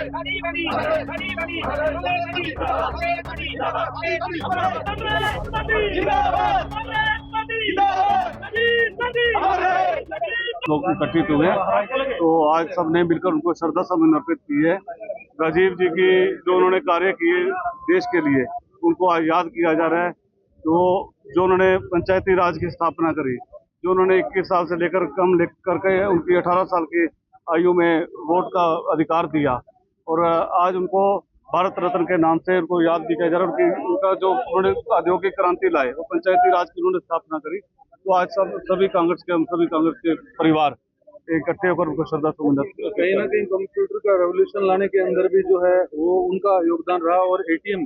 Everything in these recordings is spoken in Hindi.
लोग एकत्रित हुए तो आज सबने मिलकर उनको श्रद्धा सुमन अर्पित की है। राजीव जी की जो उन्होंने कार्य किए देश के लिए, उनको आज याद किया जा रहा है। तो जो उन्होंने पंचायती राज की स्थापना करी, जो उन्होंने 21 साल से लेकर कम करके उनकी 18 साल की आयु में वोट का अधिकार दिया, और आज उनको भारत रत्न के नाम से उनको याद भी किया जा रहा है। उनका जो उन्होंने औद्योगिक क्रांति लाए, वो पंचायती राज की उन्होंने स्थापना करी। तो आज सभी कांग्रेस के परिवार इकट्ठे होकर उनको श्रद्धा सुमन। कहीं ना कहीं कंप्यूटर का रेवोल्यूशन लाने के अंदर भी जो है वो उनका योगदान रहा, और एटीएम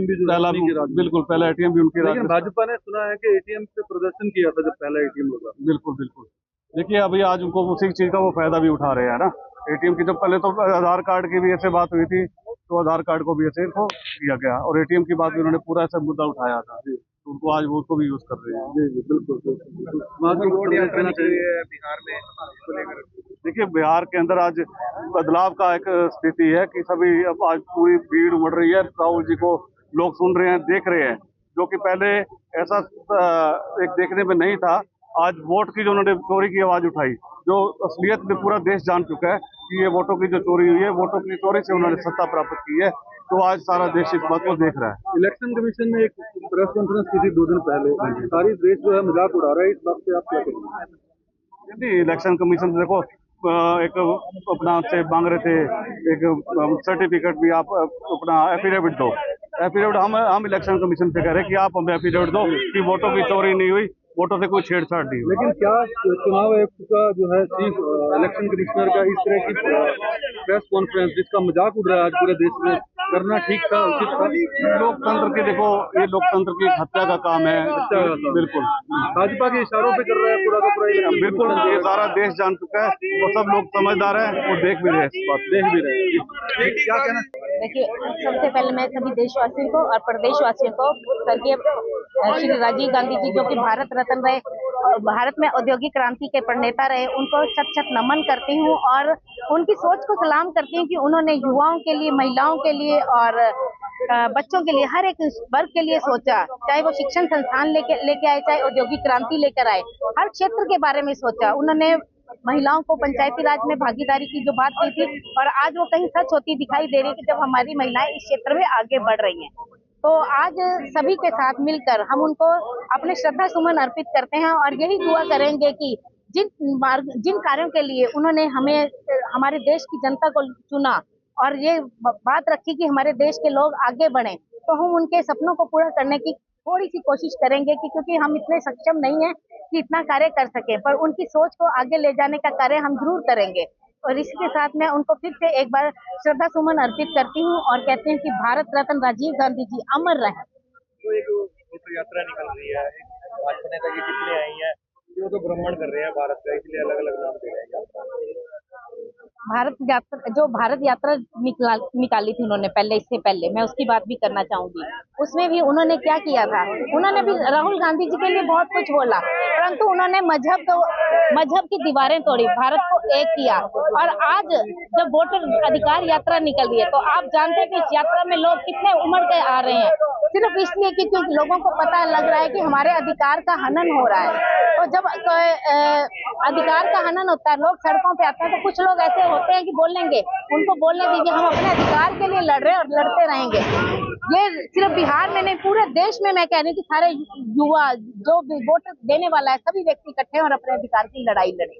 भी जो पहला, बिल्कुल पहला एटीएम भी उनकी। लेकिन भाजपा ने सुना है कि एटीएम पे प्रदर्शन किया था जब पहला एटीएम होगा। बिल्कुल बिल्कुल। देखिए अभी आज उनको उसी चीज का वो फायदा भी उठा रहे हैं ना। एटीएम की जब पहले तो आधार कार्ड की भी ऐसे बात हुई थी, तो आधार कार्ड को भी ऐसे इनको किया गया, और एटीएम की बात भी उन्होंने पूरा ऐसा मुद्दा उठाया था, तो उनको आज वो भी यूज कर रहे हैं। जी बिल्कुल। बिहार में देखिए बिहार के अंदर आज बदलाव का एक स्थिति है कि सभी अब आज पूरी भीड़ उमड़ रही है। राहुल जी को लोग सुन रहे हैं, देख रहे हैं, जो कि पहले ऐसा एक देखने में नहीं था। आज वोट की जो उन्होंने चोरी की आवाज उठाई, जो असलियत में पूरा देश जान चुका है कि ये वोटों की जो चोरी हुई है, वोटों की चोरी से उन्होंने सत्ता प्राप्त की है। तो आज सारा देश इस बात को देख रहा है। इलेक्शन कमीशन ने एक प्रेस कॉन्फ्रेंस की थी 2 दिन पहले, सारी देश जो है मजाक उड़ा रहा है, इस बात पे आप क्या कहेंगे? इलेक्शन कमीशन देखो एक अपना से मांग रहे थे, एक सर्टिफिकेट भी आप अपना एफिडेविट दो। एफिडेविट हम इलेक्शन कमीशन से कह रहे हैं कि आप हमें एफिडेविट दो कि वोटों की चोरी नहीं हुई, वोटों से कोई छेड़छाड़ नहीं हुई। लेकिन क्या चुनाव आयुक्त का जो है चीफ इलेक्शन कमिश्नर का इस तरह की प्रेस कॉन्फ्रेंस जिसका मजाक उड़ रहा है आज पूरे देश में, करना ठीक था, उचित था? लोकतंत्र की देखो, ये लोकतंत्र की हत्या का काम है। बिल्कुल भाजपा के इशारों पे कर रहा है पूरा का पूरा। बिल्कुल, ये सारा देश जान चुका है, वो सब लोग समझदार है, वो देख भी रहे हैं, इस बात देख भी रहे हैं। क्या कहना? देखिए, सबसे पहले मैं सभी देशवासियों को और प्रदेशवासियों को स्वर्गीय श्री राजीव गांधी जी, जो कि भारत रत्न रहे और भारत में औद्योगिक क्रांति के प्रणेता रहे, उनको शत शत नमन करती हूँ और उनकी सोच को सलाम करती हूँ कि उन्होंने युवाओं के लिए, महिलाओं के लिए और बच्चों के लिए, हर एक वर्ग के लिए सोचा। चाहे वो शिक्षण संस्थान लेके आए, चाहे औद्योगिक क्रांति लेकर आए, हर क्षेत्र के बारे में सोचा उन्होंने। महिलाओं को पंचायती राज में भागीदारी की जो बात की थी, और आज वो कहीं सच होती दिखाई दे रही है कि जब हमारी महिलाएं इस क्षेत्र में आगे बढ़ रही हैं। तो आज सभी के साथ मिलकर हम उनको अपने श्रद्धा सुमन अर्पित करते हैं, और यही दुआ करेंगे कि जिन कार्यों के लिए उन्होंने हमारे देश की जनता को चुना और ये बात रखी कि हमारे देश के लोग आगे बढ़ें, तो हम उनके सपनों को पूरा करने की थोड़ी सी कोशिश करेंगे कि क्योंकि हम इतने सक्षम नहीं हैं कि इतना कार्य कर सके, पर उनकी सोच को आगे ले जाने का कार्य हम जरूर करेंगे। और इसके साथ मैं उनको फिर से एक बार श्रद्धा सुमन अर्पित करती हूँ और कहते हैं कि भारत रत्न राजीव गांधी जी अमर रहे। तो एक यात्रा निकल रही है, भाजपा नेता की टिप्पणी आई है, वो तो भ्रमण कर रहे हैं भारत का, इसलिए अलग अलग नाम दे रहे हैं। भारत यात्रा निकाली थी उन्होंने पहले, इससे पहले मैं उसकी बात भी करना चाहूंगी। उसमें भी उन्होंने क्या किया था, उन्होंने भी राहुल गांधी जी के लिए बहुत कुछ बोला, परंतु उन्होंने मजहब की दीवारें तोड़ी, भारत को एक किया। और आज जब वोटर अधिकार यात्रा निकल रही है, तो आप जानते हैं कि इस यात्रा में लोग कितने उमड़ के आ रहे हैं, सिर्फ इसलिए क्योंकि लोगों को पता लग रहा है कि हमारे अधिकार का हनन हो रहा है। तो जब अधिकार का हनन होता है, लोग सड़कों पे आते हैं, तो कुछ लोग ऐसे होते हैं कि बोलेंगे, उनको बोलने दीजिए, हम अपने अधिकार के लिए लड़ रहे हैं और लड़ते रहेंगे। ये सिर्फ बिहार में नहीं, पूरे देश में मैं कह रही हूँ कि सारे युवा, जो भी वोट देने वाला है, सभी व्यक्ति इकट्ठे और अपने अधिकार की लड़ाई लड़े।